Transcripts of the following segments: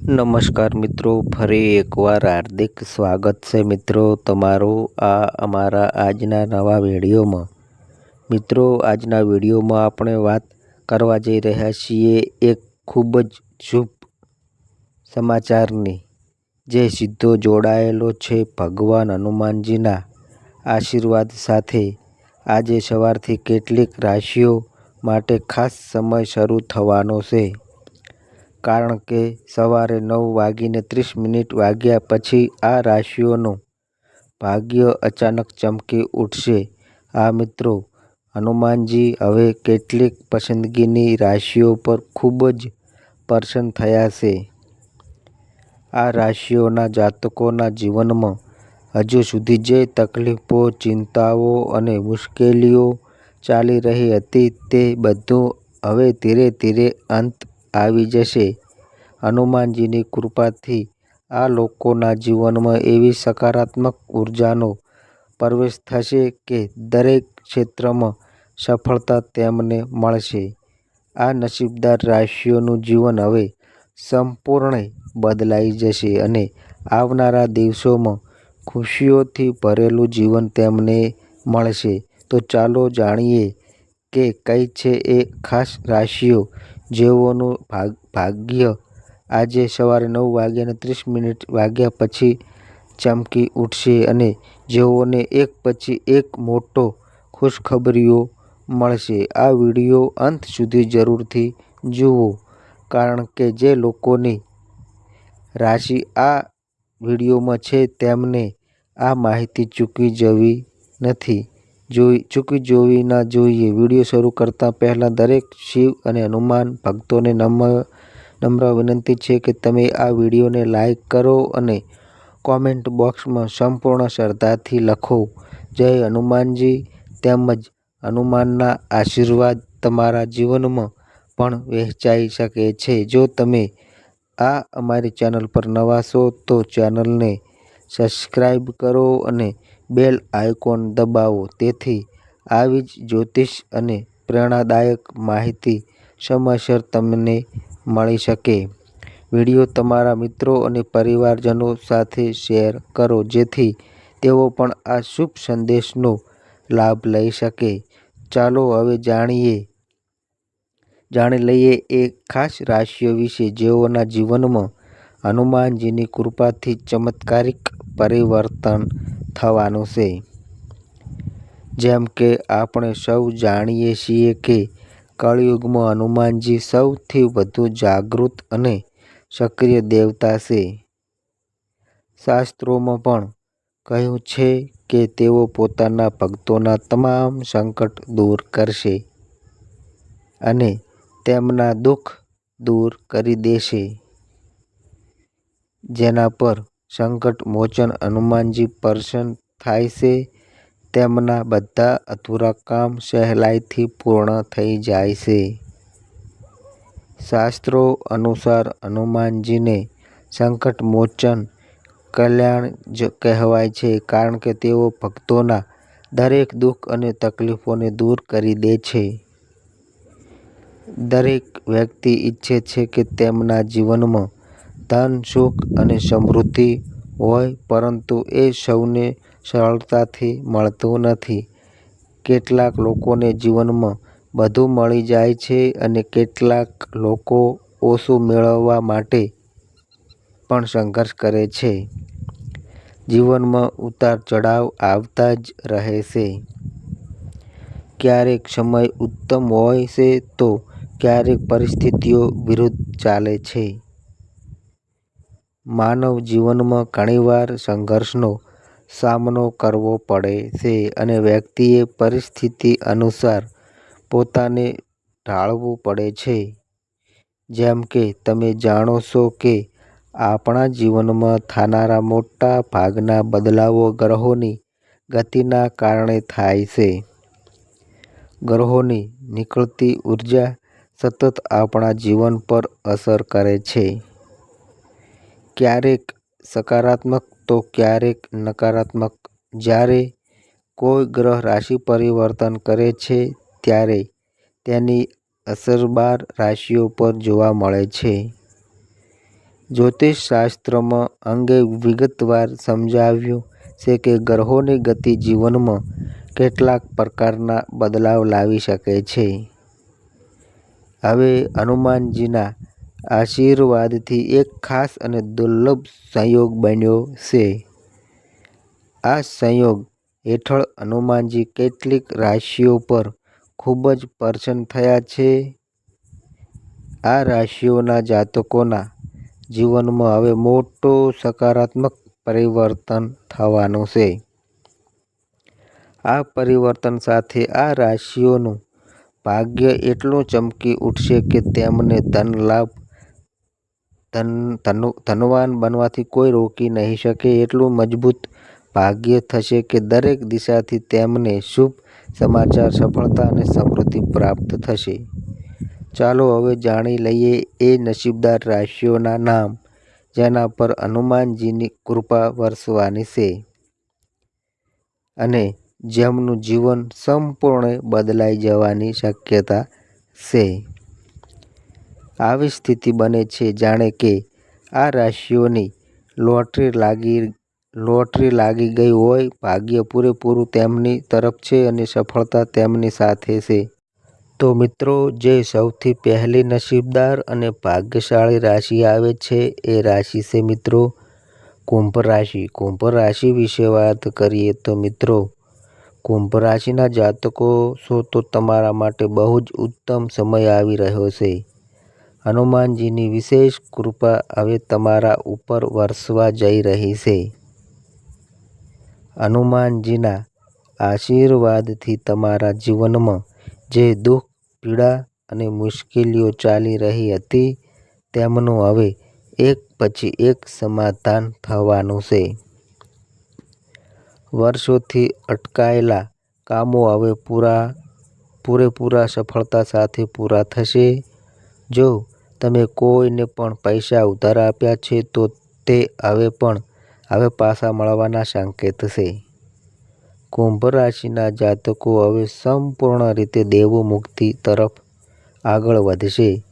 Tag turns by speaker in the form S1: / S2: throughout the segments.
S1: નમસ્કાર મિત્રો, ફરી એકવાર હાર્દિક સ્વાગત છે મિત્રો તમારું આ અમારા આજના નવા વિડીયોમાં. મિત્રો, આજના વિડીયોમાં આપણે વાત કરવા જઈ રહ્યા છીએ એક ખૂબ જ શુભ સમાચારની, જે સીધો જોડાયેલો છે ભગવાન હનુમાનજીના આશીર્વાદ સાથે. આજે સવારથી કેટલીક રાશિઓ માટે ખાસ સમય શરૂ થવાનો છે, કારણ કે સવારે 9:30 વાગ્યા પછી આ રાશિઓનું ભાગ્ય અચાનક ચમકી ઉઠશે. આ મિત્રો, હનુમાનજી હવે કેટલીક પસંદગીની રાશિઓ પર ખૂબ જ પ્રસન્ન થયા છે. આ રાશિઓના જાતકોના જીવનમાં હજુ સુધી જે તકલીફો, ચિંતાઓ અને મુશ્કેલીઓ ચાલી રહી હતી, તે બધું હવે ધીરે ધીરે અંત આવી જશે. હનુમાનજીની કૃપાથી આ લોકોના જીવનમાં એવી સકારાત્મક ઉર્જાનો પ્રવેશ થશે કે દરેક ક્ષેત્રમાં સફળતા તેમને મળશે. આ નસીબદાર રાશિઓનું જીવન હવે સંપૂર્ણ બદલાઈ જશે અને આવનારા દિવસોમાં ખુશીઓથી ભરેલું જીવન તેમને મળશે. તો ચાલો જાણીએ કે કઈ છે એ ખાસ રાશિઓ જેઓનું ભાગ્ય આજે સવારે 9:30 વાગ્યા પછી ચમકી ઉઠશે અને જેઓને એક પછી એક મોટો ખુશખબરીઓ મળશે. આ વિડીયો અંત સુધી જરૂરથી જુઓ, કારણ કે જે લોકોની રાશિ આ વિડીયોમાં છે તેમને આ માહિતી ચૂકી જવી ન જોઈએ. વિડીયો શરૂ કરતા પહેલા દરેક શિવ અને હનુમાન ભક્તોને નમ્ર વિનંતી છે કે તમે આ વિડીયોને લાઈક કરો અને કોમેન્ટ બોક્સમાં સંપૂર્ણ શ્રદ્ધાથી લખો, જય હનુમાનજી. તેમજ હનુમાનના આશીર્વાદ તમારા જીવનમાં પણ વહેંચાઈ શકે છે. જો તમે આ અમારી ચેનલ પર નવા છો તો ચેનલને સબસ્ક્રાઈબ કરો અને બેલ આઇકોન દબાવો, તેથી આવી જ જ્યોતિષ અને પ્રેરણાદાયક માહિતી સમયસર તમને મળી શકે. વિડીયો તમારા મિત્રો અને પરિવારજનો સાથે શેર કરો, જેથી તેઓ પણ આ શુભ સંદેશનો લાભ લઈ શકે. ચાલો હવે જાણી લઈએ એ ખાસ રાશિઓ વિશે જેઓના જીવનમાં હનુમાનજીની કૃપાથી ચમત્કારિક પરિવર્તન થવાનું છે. જેમ કે આપણે સૌ જાણીએ છીએ કે કળિયુગમાં હનુમાનજી સૌથી વધુ જાગૃત અને સક્રિય દેવતા છે. શાસ્ત્રોમાં પણ કહ્યું છે કે તેઓ પોતાના ભક્તોના તમામ સંકટ દૂર કરશે અને તેમના દુઃખ દૂર કરી દેશે. જેના પર સંકટ મોચન હનુમાનજી પ્રસન્ન થાય છે, તેમના બધા અધૂરા કામ સહેલાઈથી પૂર્ણ થઈ જાય છે. શાસ્ત્રો અનુસાર હનુમાનજીને સંકટ મોચન કલ્યાણ જ કહેવાય છે, કારણ કે તેઓ ભક્તોના દરેક દુઃખ અને તકલીફોને દૂર કરી દે છે. દરેક વ્યક્તિ ઈચ્છે છે કે તેમના જીવનમાં ધન, સુખ અને સમૃદ્ધિ હોય, પરંતુ એ સૌને સરળતાથી મળતું નથી. કેટલાક લોકોને જીવનમાં બધું મળી જાય છે અને કેટલાક લોકો ઓછું મેળવવા માટે પણ સંઘર્ષ કરે છે. જીવનમાં ઉતાર ચઢાવ આવતા જ રહે છે. ક્યારેક સમય ઉત્તમ હોય છે તો ક્યારેક પરિસ્થિતિઓ વિરુદ્ધ ચાલે છે. માનવ જીવનમાં ઘણીવાર સંઘર્ષનો સામનો કરવો પડે છે અને વ્યક્તિએ પરિસ્થિતિ અનુસાર પોતાને ઢાળવું પડે છે. જેમ કે તમે જાણો છો કે આપણા જીવનમાં થનારા મોટા ભાગના બદલાવો ગ્રહોની ગતિના કારણે થાય છે. ગ્રહોની નીકળતી ઉર્જા સતત આપણા જીવન પર અસર કરે છે. ક્યારેક સકારાત્મક તો ક્યારેક નકારાત્મક. જ્યારે કોઈ ગ્રહ રાશિ પરિવર્તન કરે છે, ત્યારે તેની અસર 12 રાશિઓ પર જોવા મળે છે. જ્યોતિષશાસ્ત્રમાં અંગે વિગતવાર સમજાવ્યું છે કે ગ્રહોની ગતિ જીવનમાં કેટલાક પ્રકારના બદલાવ લાવી શકે છે. હવે હનુમાનજીના આશીર્વાદથી એક ખાસ અને દુર્લભ સંયોગ બન્યો છે. આ સંયોગ હેઠળ હનુમાનજી કેટલીક રાશિઓ પર ખૂબ જ પ્રસન્ન થયા છે. આ રાશિઓના જાતકોના જીવનમાં હવે મોટો સકારાત્મક પરિવર્તન થવાનું છે. આ પરિવર્તન સાથે આ રાશિઓનું ભાગ્ય એટલું ચમકી ઉઠશે કે તેમને ધનવાન બનવાથી કોઈ રોકી નહીં શકે. એટલું મજબૂત ભાગ્ય થશે કે દરેક દિશાથી તેમને શુભ સમાચાર, સફળતા અને સમૃદ્ધિ પ્રાપ્ત થશે. ચાલો હવે જાણી લઈએ એ નસીબદાર રાશિઓના નામ જેના પર હનુમાનજીની કૃપા વરસવાની છે અને જેમનું જીવન સંપૂર્ણ બદલાઈ જવાની શક્યતા છે. આવી સ્થિતિ બને છે જાણે કે આ રાશિઓની લોટરી લાગી ગઈ હોય. ભાગ્ય પૂરેપૂરું તેમની તરફ છે અને સફળતા તેમની સાથે છે. તો મિત્રો, જે સૌથી પહેલી નસીબદાર અને ભાગ્યશાળી રાશિ આવે છે એ રાશિ છે મિત્રો કુંભ રાશિ. કુંભ રાશિ વિશે વાત કરીએ તો મિત્રો, કુંભ રાશિના જાતકો છો તો તમારા માટે બહુ જ ઉત્તમ સમય આવી રહ્યો છે. હનુમાનજીની વિશેષ કૃપા હવે તમારા ઉપર વરસવા જઈ રહી છે. હનુમાનજીના આશીર્વાદથી તમારા જીવનમાં જે દુઃખ, પીડા અને મુશ્કેલીઓ ચાલી રહી હતી તેમનું હવે એક પછી એક સમાધાન થવાનું છે. વર્ષોથી અટકાયેલા કામો હવે પૂરેપૂરા સફળતા સાથે પૂરા થશે. જો તમે કોઈને પણ પૈસા ઉધાર આપ્યા છે તો તે હવે પાછા મળવાના સંકેત છે. કુંભ રાશિના જાતકો હવે સંપૂર્ણ રીતે દેવું મુક્તિ તરફ આગળ વધશે.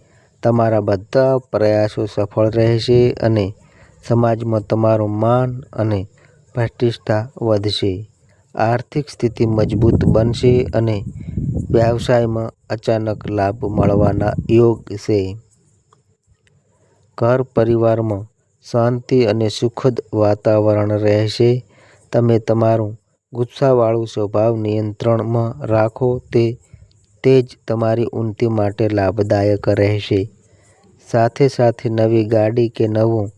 S1: તમારા બધા પ્રયાસો સફળ રહેશે અને સમાજમાં તમારું માન અને પ્રતિષ્ઠા વધશે. આર્થિક સ્થિતિ મજબૂત બનશે અને વ્યવસાયમાં અચાનક લાભ મળવાના યોગ છે. ઘર પરિવારમાં શાંતિ અને સુખદ વાતાવરણ રહેશે. તમે તમારું ગુસ્સાવાળું સ્વભાવ નિયંત્રણમાં રાખો તે જ તમારી ઉન્નતિ માટે લાભદાયક રહેશે. સાથે સાથે નવી ગાડી કે નવું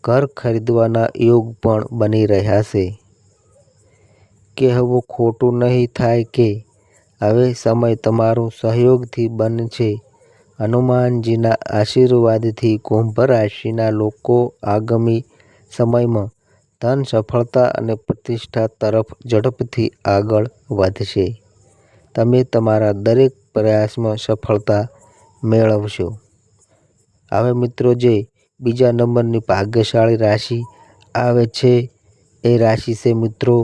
S1: ઘર ખરીદવાના યોગ પણ બની રહ્યા છે. કહેવું ખોટું નહીં થાય કે હવે સમય તમારું સહયોગથી બનશે. હનુમાનજીના આશીર્વાદથી કુંભ રાશિના લોકો આગામી સમયમાં ધન, સફળતા અને પ્રતિષ્ઠા તરફ ઝડપથી આગળ વધશે. તમે તમારા દરેક પ્રયાસમાં સફળતા મેળવશો. હવે મિત્રો, જે બીજા નંબરની ભાગ્યશાળી રાશિ આવે છે એ રાશિ છે મિત્રો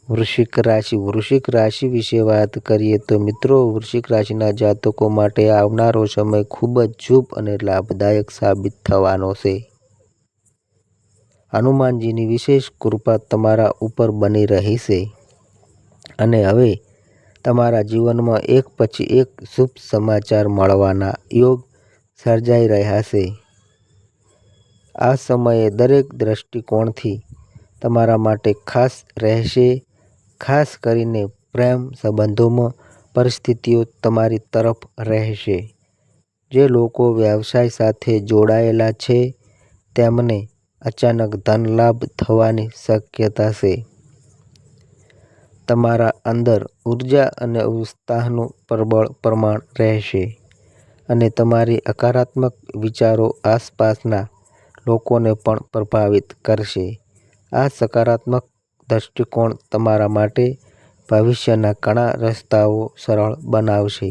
S1: વૃશ્ચિક રાશિ. વૃશ્ચિક રાશિ વિશે વાત કરીએ તો મિત્રો, વૃશ્ચિક રાશિના જાતકો માટે આવનારો સમય ખૂબ જ શુભ અને લાભદાયક સાબિત થવાનો છે. હનુમાનજીની વિશેષ કૃપા તમારા ઉપર બની રહી છે અને હવે તમારા જીવનમાં એક પછી એક શુભ સમાચાર મળવાના યોગ સર્જાઈ રહ્યા છે. આ સમયે દરેક દ્રષ્ટિકોણથી તમારા માટે ખાસ રહેશે. ખાસ કરીને પ્રેમ સંબંધોમાં પરિસ્થિતિઓ તમારી તરફ રહેશે. જે લોકો વ્યવસાય સાથે જોડાયેલા છે તેમને અચાનક ધન લાભ થવાની શક્યતા છે. તમારા અંદર ઉર્જા અને ઉત્સાહનું પ્રબળ પ્રમાણ રહેશે અને તમારી હકારાત્મક વિચારો આસપાસના લોકોને પણ પ્રભાવિત કરશે. આ સકારાત્મક દૃષ્ટિકોણ તમારા માટે ભવિષ્યના ઘણા રસ્તાઓ સરળ બનાવશે.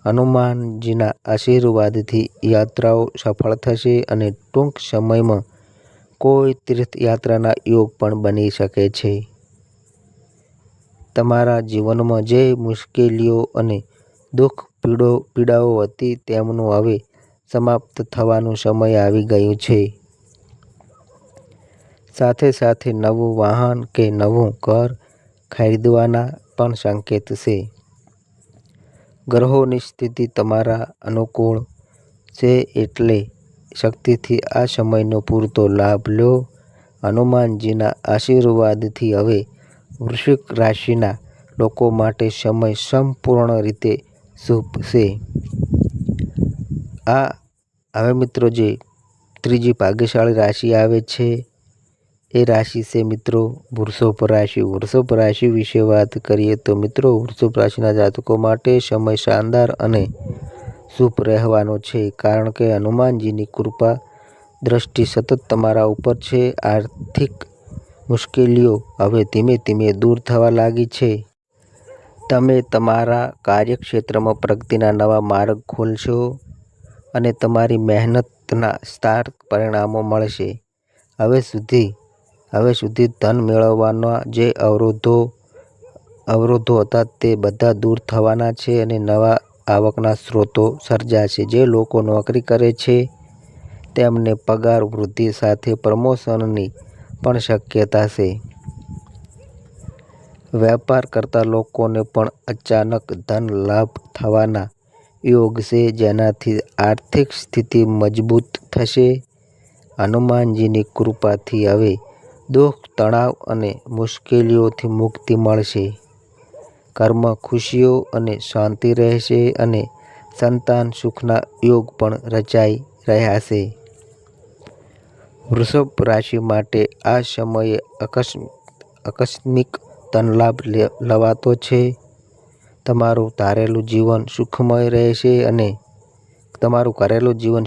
S1: હનુમાનજીના આશીર્વાદથી યાત્રાઓ સફળ થશે અને ટૂંક સમયમાં કોઈ તીર્થયાત્રાના યોગ પણ બની શકે છે. તમારા જીવનમાં જે મુશ્કેલીઓ અને દુઃખ, પીડાઓ હતી તેમનું હવે સમાપ્ત થવાનો સમય આવી ગયો છે. સાથે સાથે નવું વાહન કે નવું ઘર ખરીદવાના પણ સંકેત છે. ગ્રહોની સ્થિતિ તમારા અનુકૂળ છે એટલે શક્તિથી આ સમયનો પૂરતો લાભ લો. હનુમાનજીના આશીર્વાદથી હવે વૃશ્ચિક રાશિના લોકો માટે સમય સંપૂર્ણ રીતે શુભ છે. હવે મિત્રો જે ત્રીજી ભાગ્યશાળી રાશિ આવે છે એ રાશિ છે મિત્રો વૃષભ રાશિ. વૃષભ રાશિ વિશે વાત કરીએ તો મિત્રો વૃષભ રાશિના જાતકો માટે સમય શાનદાર અને શુભ રહેવાનો છે, કારણ કે હનુમાનજીની કૃપા દ્રષ્ટિ સતત તમારા ઉપર છે. આર્થિક મુશ્કેલીઓ હવે ધીમે ધીમે દૂર થવા લાગી છે. તમે તમારા કાર્યક્ષેત્રમાં પ્રગતિના નવા માર્ગ ખોલશો અને તમારી મહેનતના સાર્થક પરિણામો મળશે. હવે સુધી ધન મેળવવાના જે અવરોધો હતા તે બધા દૂર થવાના છે અને નવા આવકના સ્ત્રોતો સર્જાશે. જે લોકો નોકરી કરે છે તેમને પગાર વૃદ્ધિ સાથે પ્રમોશનની પણ શક્યતા છે. વેપાર કરતા લોકોને પણ અચાનક ધન લાભ થવાના યોગ છે, જેનાથી આર્થિક સ્થિતિ મજબૂત થશે. હનુમાનજીની કૃપાથી હવે દુઃખ, તણાવ અને મુશ્કેલીઓથી મુક્તિ મળશે. ઘરમાં ખુશીઓ અને શાંતિ રહેશે અને સંતાન સુખના યોગ પણ રચાઈ રહ્યા છે. વૃષભ રાશિ માટે આ સમયે આકસ્મિક ધનલાભ લવાતો છે. તમારું ધારેલું જીવન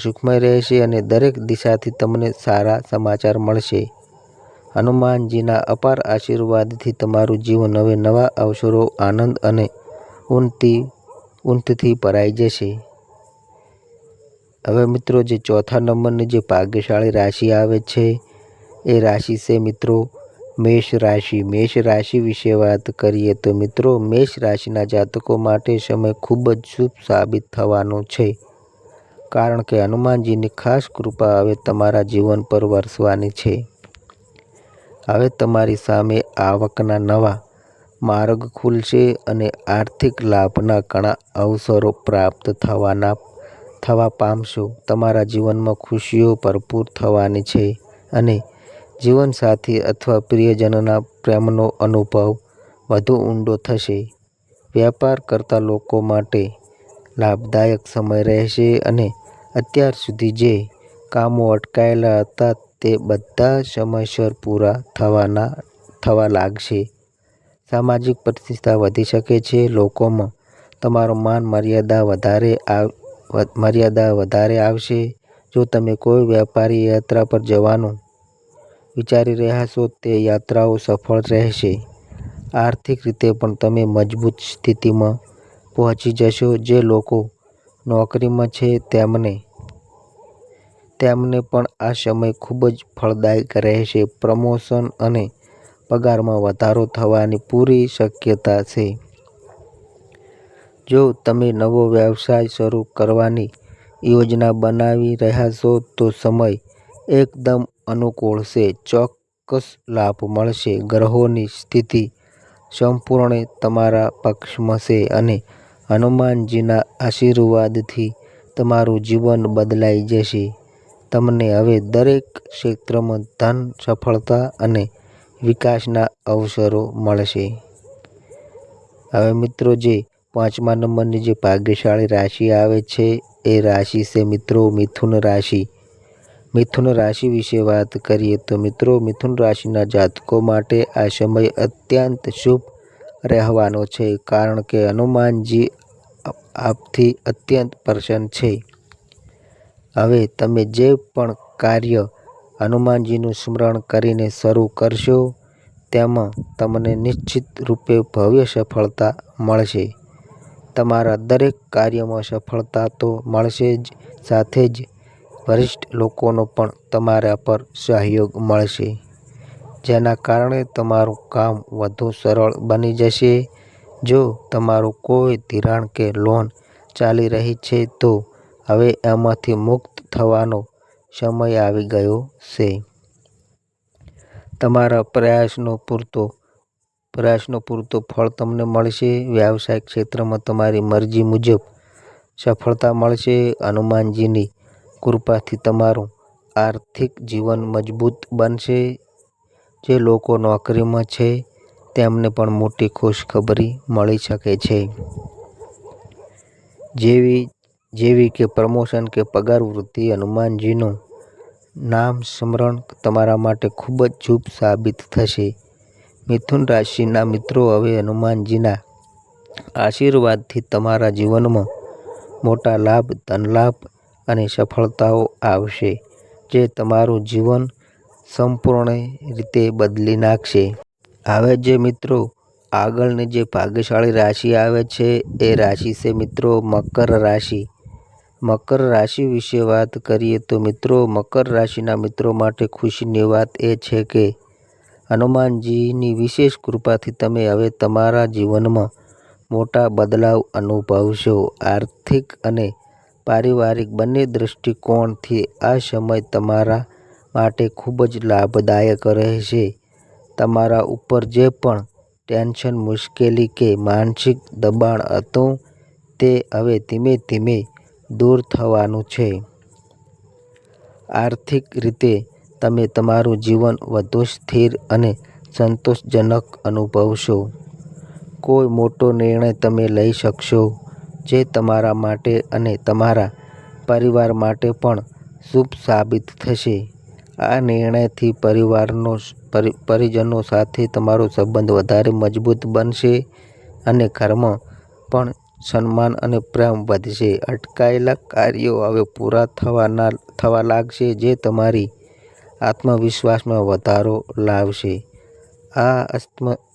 S1: સુખમય રહેશે અને દરેક દિશાથી તમને સારા સમાચાર મળશે. હનુમાનજીના અપાર આશીર્વાદથી તમારું જીવન હવે નવા અવસરો, આનંદ અને ઉન્નતિથી ભરાઈ જશે. હવે મિત્રો જે ચોથા નંબરની જે ભાગ્યશાળી રાશિ આવે છે એ રાશિ છે મિત્રો મેષ રાશિ. મેષ રાશિ વિશે વાત કરીએ તો મિત્રો મેષ રાશિના જાતકો માટે સમય ખૂબ જ શુભ સાબિત થવાનો છે, કારણ કે હનુમાનજીની ખાસ કૃપા હવે તમારા જીવન પર વરસવાની છે. હવે તમારી સામે આવકના નવા માર્ગ ખુલશે અને આર્થિક લાભના ઘણા અવસરો પ્રાપ્ત થવા પામશો. તમારા જીવનમાં ખુશીઓ ભરપૂર થવાની છે અને જીવનસાથી અથવા પ્રિયજનના પ્રેમનો અનુભવ વધુ ઊંડો થશે. વેપાર કરતા લોકો માટે લાભદાયક સમય રહેશે અને અત્યાર સુધી જે કામો અટકાયેલા હતા તે બધા સમયસર પૂરા થવા લાગશે. સામાજિક પ્રતિષ્ઠા વધી શકે છે. લોકોમાં તમારો માન મર્યાદા વધારે આવશે. જો તમે કોઈ વ્યાપારી યાત્રા પર જવાનું વિચારી રહ્યા છો તે યાત્રાઓ સફળ રહેશે. આર્થિક રીતે પણ તમે મજબૂત સ્થિતિમાં પહોંચી જશો. જે લોકો નોકરીમાં છે તેમને પણ આ સમય ખૂબ જ ફળદાયક રહેશે. પ્રમોશન અને પગારમાં વધારો થવાની પૂરી શક્યતા છે. જો તમે નવો વ્યવસાય શરૂ કરવાની યોજના બનાવી રહ્યા છો તો સમય એકદમ અનુકૂળ છે. ચોક્કસ લાભ મળશે. ગ્રહોની સ્થિતિ સંપૂર્ણ તમારા પક્ષમાં છે અને હનુમાનજીના આશીર્વાદથી તમારું જીવન બદલાઈ જશે. તમને હવે દરેક ક્ષેત્રમાં ધન, સફળતા અને વિકાસના અવસરો મળશે. હવે મિત્રો જે પાંચમા નંબરની જે ભાગ્યશાળી રાશિ આવે છે એ રાશિ છે મિત્રો મિથુન રાશિ. મિથુન રાશિ વિશે વાત કરીએ તો મિત્રો મિથુન રાશિના જાતકો માટે આ સમય અત્યંત શુભ રહેવાનો છે, કારણ કે હનુમાનજી આપથી અત્યંત પ્રસન્ન છે. હવે તમે જે પણ કાર્ય હનુમાનજીનું સ્મરણ કરીને શરૂ કરશો તેમાં તમને નિશ્ચિત રૂપે ભવ્ય સફળતા મળશે. તમારા દરેક કાર્યમાં સફળતા તો મળશે જ, સાથે જ વરિષ્ઠ લોકોનો પણ તમારા પર સહયોગ મળશે, જેના કારણે તમારું કામ વધુ સરળ બની જશે. જો તમારું કોઈ ધિરાણ કે લોન ચાલી રહી છે તો હવે એમાંથી મુક્ત થવાનો સમય આવી ગયો છે. તમારા પ્રયાસનો પૂરતો ફળ તમને મળશે. વ્યવસાયિક ક્ષેત્રમાં તમારી મરજી મુજબ સફળતા મળશે. હનુમાનજીની કૃપાથી તમારું આર્થિક જીવન મજબૂત બનશે. જે લોકો નોકરીમાં છે તેમને પણ મોટી ખુશખબરી મળી શકે છે. જેવી કે પ્રમોશન કે પગાર વૃદ્ધિ. હનુમાનજીનું નામ સ્મરણ તમારા માટે ખૂબ જ શુભ સાબિત થશે. મિથુન રાશિના મિત્રો, હવે હનુમાનજીના આશીર્વાદથી તમારા જીવનમાં મોટા લાભ, ધનલાભ અને સફળતાઓ આવશે, જે તમારું જીવન સંપૂર્ણ રીતે બદલી નાખશે. હવે જે મિત્રો આગળની જે ભાગ્યશાળી રાશિ આવે છે એ રાશિ છે મિત્રો મકર રાશિ. મકર રાશિ વિશે વાત કરીએ તો મિત્રો, મકર રાશિના મિત્રો માટે ખુશીની વાત એ છે કે હનુમાનજીની વિશેષ કૃપાથી તમે હવે તમારા જીવનમાં મોટા બદલાવ અનુભવશો. આર્થિક અને પારિવારિક બંને દૃષ્ટિકોણથી આ સમય તમારા માટે ખૂબ જ લાભદાયક રહેશે. તમારા ઉપર જે પણ ટેન્શન, મુશ્કેલી કે માનસિક દબાણ હતું તે હવે ધીમે ધીમે દૂર થવાનું છે. આર્થિક રીતે તમે તમારું જીવન વધુ સ્થિર અને સંતોષજનક અનુભવશો. કોઈ મોટો નિર્ણય તમે લઈ શકશો જે તમારા માટે અને તમારા પરિવાર માટે પણ શુભ સાબિત થશે. આ નિર્ણયથી પરિજનો સાથે તમારો સંબંધ વધારે મજબૂત બનશે અને ઘરમાં પણ સન્માન અને પ્રેમ વધશે. અટકાયેલા કાર્યો હવે પૂરા થવા લાગશે, જે તમારી આત્મવિશ્વાસમાં વધારો લાવશે. આ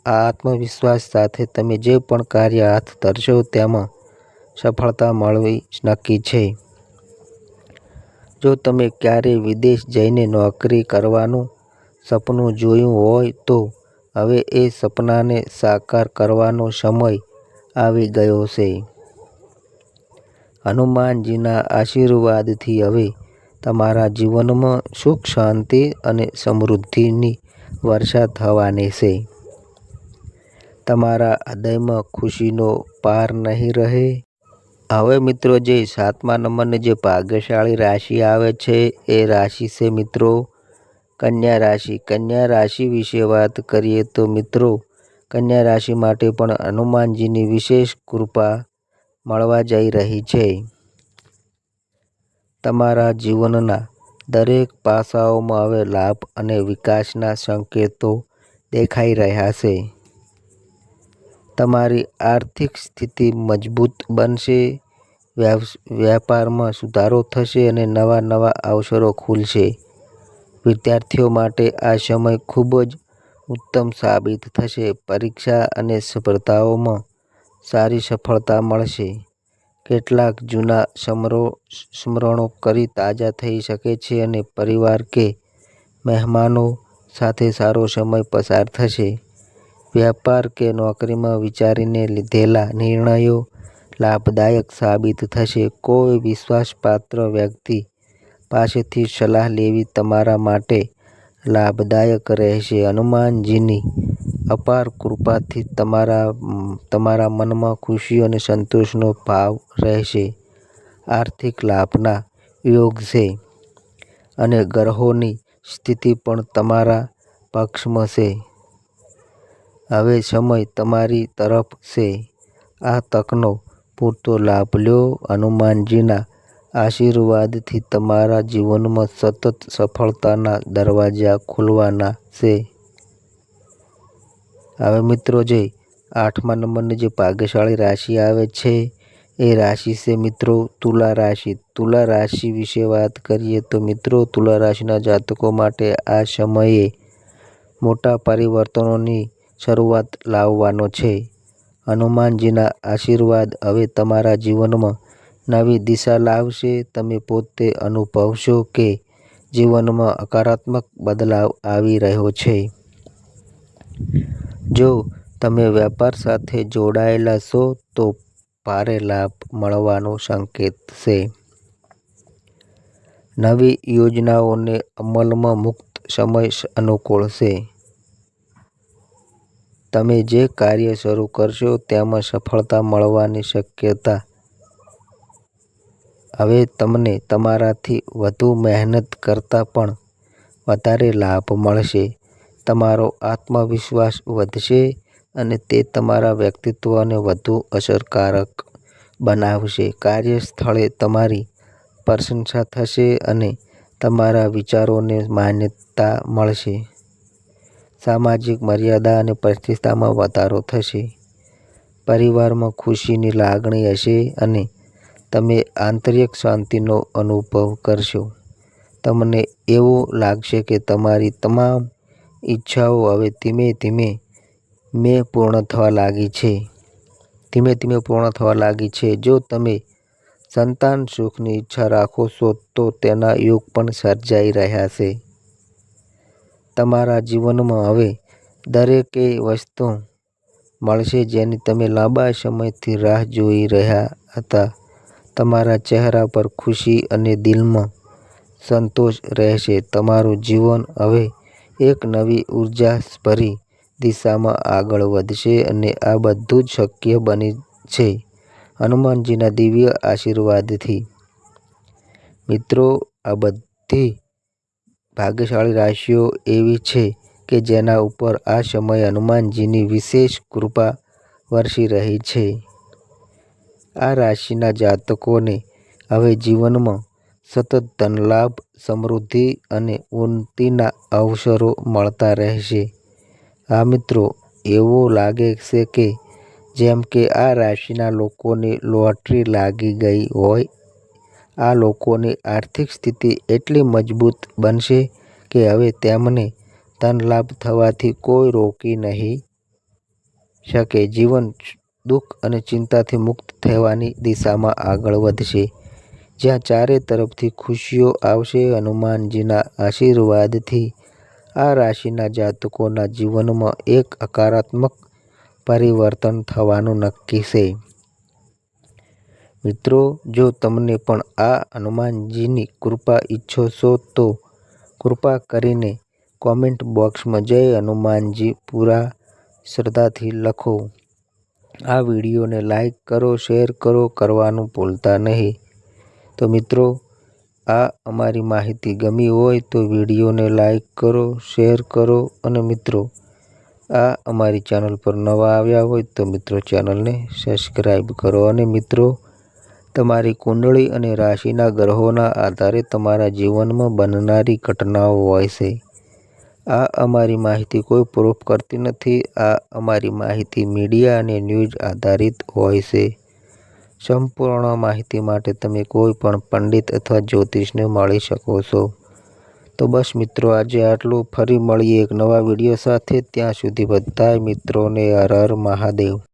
S1: આત્મવિશ્વાસ સાથે તમે જે પણ કાર્ય હાથ ધરશો તેમાં સફળતા મળવી નક્કી છે. જો તમે ક્યારેય વિદેશ જઈને નોકરી કરવાનું સપનું જોયું હોય તો હવે એ સપનાને સાકાર કરવાનો સમય આવી ગયો છે. હનુમાનજીના આશીર્વાદથી હવે તમારા જીવનમાં સુખ, શાંતિ અને સમૃદ્ધિની વર્ષા થવાની છે. તમારા હૃદયમાં ખુશીનો પાર નહીં રહે. હવે મિત્રો જે 7મા નંબરની જે ભાગ્યશાળી રાશિ આવે છે એ રાશિ છે મિત્રો કન્યા રાશિ. કન્યા રાશિ વિશે વાત કરીએ તો મિત્રો, કન્યા રાશિ માટે પણ હનુમાનજીની વિશેષ કૃપા મળવા જઈ રહી છે. તમારા જીવનના દરેક પાસાઓમાં હવે લાભ અને વિકાસના સંકેતો દેખાઈ રહ્યા છે. તમારી આર્થિક સ્થિતિ મજબૂત બનશે. વ્યાપારમાં સુધારો થશે અને નવા અવસરો ખુલશે. વિદ્યાર્થીઓ માટે આ સમય ખૂબ જ ઉત્તમ સાબિત થશે. પરીક્ષા અને સ્પર્ધાઓમાં સારી સફળતા મળશે. કેટલાક જૂના સ્મરણો તાજા થઈ શકે છે અને પરિવાર કે મહેમાનો સાથે સારો સમય પસાર થશે. વ્યાપાર કે નોકરીમાં વિચારીને લીધેલા નિર્ણયો લાભદાયક સાબિત થશે. કોઈ વિશ્વાસપાત્ર વ્યક્તિ પાસેથી સલાહ લેવી તમારા માટે લાભદાયક રહેશે. હનુમાનજીની અપાર કૃપાથી તમારા મનમાં ખુશી અને સંતોષનો ભાવ રહેશે. આર્થિક લાભના યોગ છે અને ગ્રહોની સ્થિતિ પણ તમારા પક્ષમાં છે. હવે સમય તમારી તરફ છે. આ તકનો પૂરતો લાભ લો. હનુમાનજીના આશીર્વાદથી તમારા જીવનમાં સતત સફળતાના દરવાજા ખુલવાના છે. હવે મિત્રો જે 8મા નંબરની જે ભાગ્યશાળી રાશિ આવે છે એ રાશિ છે મિત્રો તુલા રાશિ. તુલા રાશિ વિશે વાત કરીએ તો મિત્રો, તુલા રાશિના જાતકો માટે આ સમયે મોટા પરિવર્તનોની શરૂઆત લાવવાનો છે. હનુમાનજીના આશીર્વાદ હવે તમારા જીવનમાં નવી દિશા લાવશે. તમે પોતે અનુભવશો કે જીવનમાં હકારાત્મક બદલાવ આવી રહ્યો છે. જો તમે વ્યાપાર સાથે જોડાયેલા છો તો ભારે લાભ મળવાનો સંકેત છે. નવી યોજનાઓને અમલમાં મૂકત સમય અનુકૂળ છે. તમે જે કાર્ય શરૂ કરશો તેમાં સફળતા મળવાની શક્યતા. હવે તમને તમારાથી વધુ મહેનત કરતાં પણ વધારે લાભ મળશે. તમારો આત્મવિશ્વાસ વધશે અને તે તમારા વ્યક્તિત્વને વધુ અસરકારક બનાવશે. કાર્યસ્થળે તમારી પ્રશંસા થશે અને તમારા વિચારોને માન્યતા મળશે. સામાજિક મર્યાદા અને પ્રતિષ્ઠામાં વધારો થશે. પરિવારમાં ખુશીની લાગણી હશે અને તમે આંતરિક શાંતિનો અનુભવ કરશો. તમને એવું લાગશે કે તમારી તમામ ઈચ્છાઓ હવે ધીમે ધીમે પૂર્ણ થવા લાગી છે. જો તમે સંતાન સુખની ઈચ્છા રાખો છો તો તેના યોગ પણ સર્જાઈ રહ્યા છે. તમારા જીવનમાં હવે દરેક વસ્તુ મળશે જેની તમે લાંબા સમયથી રાહ જોઈ રહ્યા હતા. તમારા ચહેરા પર ખુશી અને દિલમાં સંતોષ રહેશે. તમારું જીવન હવે એક નવી ઉર્જાભરી દિશામાં આગળ વધશે અને આ બધું જ શક્ય બને છે હનુમાનજીના દિવ્ય આશીર્વાદથી. મિત્રો, આ બધી ભાગ્યશાળી રાશિઓ એવી છે કે જેના ઉપર આ સમયે હનુમાનજીની વિશેષ કૃપા વરસી રહી છે. આ રાશિના જાતકોને હવે જીવનમાં સતત ધનલાભ, સમૃદ્ધિ અને ઉન્નતિના અવસરો મળતા રહેશે. હા મિત્રો, એવું લાગે છે કે જેમ કે આ રાશિના લોકોને લોટરી લાગી ગઈ હોય. આ લોકોની આર્થિક સ્થિતિ એટલી મજબૂત બનશે કે હવે તેમને ધનલાભ થવાથી કોઈ રોકી નહીં શકે. જીવન દુઃખ અને ચિંતાથી મુક્ત થવાની દિશામાં આગળ વધશે, જ્યાં ચારે તરફથી ખુશીઓ આવશે. હનુમાનજીના આશીર્વાદથી આ રાશિના જાતકોના જીવનમાં એક હકારાત્મક પરિવર્તન થવાનું નક્કી છે. મિત્રો, જો તમને પણ આ હનુમાનજીની કૃપા ઈચ્છો છો તો કૃપા કરીને કોમેન્ટ બોક્સમાં જય હનુમાનજી પૂરા શ્રદ્ધાથી લખો. આ વિડીયોને લાઈક કરો, શેર કરવાનું ભૂલતા નહીં. તો મિત્રો, આ અમારી માહિતી ગમી હોય તો વિડીયોને લાઈક કરો, શેર કરો અને મિત્રો આ અમારી ચેનલ પર નવા આવ્યા હોય તો મિત્રો ચેનલને સબસ્ક્રાઈબ કરો. અને મિત્રો, તમારી કુંડળી અને રાશિના ગ્રહોના આધારે તમારા જીવનમાં બનનારી ઘટનાઓ હોય છે. આ અમારી માહિતી કોઈ પ્રૂફ કરતી નથી. આ અમારી માહિતી મીડિયા અને ન્યૂઝ આધારિત હોય છે. સંપૂર્ણ માહિતી માટે તમે કોઈ પણ પંડિત અથવા જ્યોતિષને મળી શકો છો. તો બસ મિત્રો, આજે આટલું. ફરી મળીએ એક નવા વિડીયો સાથે. ત્યાં સુધી બધાય મિત્રોને હર હર મહાદેવ.